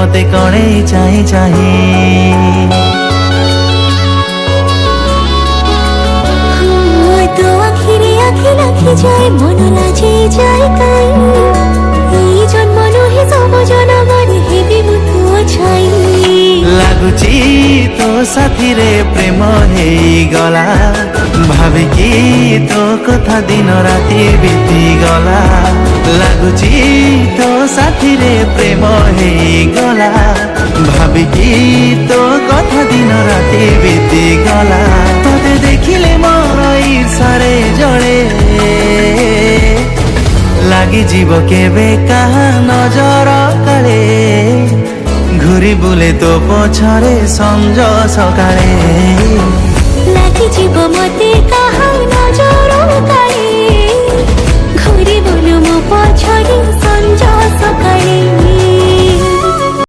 मते कणे चाहि चाहि तो आखिरे आखि लाखि जाए मन लाजे जाए काई এই জন্ম নহে সব জনগণ হেবি মুতু ছাই ଲାଗୁଛି ତୋ ସାଥିରେ ପ୍ରେମ ହେଇଗଲା ଭାବିକି ତୋ କଥା ଦିନ ରାତି ବିତିଗଲା ଲାଗୁଛି ତୋ ସାଥିରେ ପ୍ରେମ ହେଇଗଲା ଭାବିକି ତୋ କଥା ଦିନ ରାତି ବିତିଗଲା ତତେ ଦେଖିଲେ ମୋର ଈର୍ଷାରେ ଜଳେ ଲାଗିଯିବ କେବେ କାହା ନଜର କାଳେ ঘুরি বুলে তো পছরে সঞ্জ সকালে লাগি জীব মতে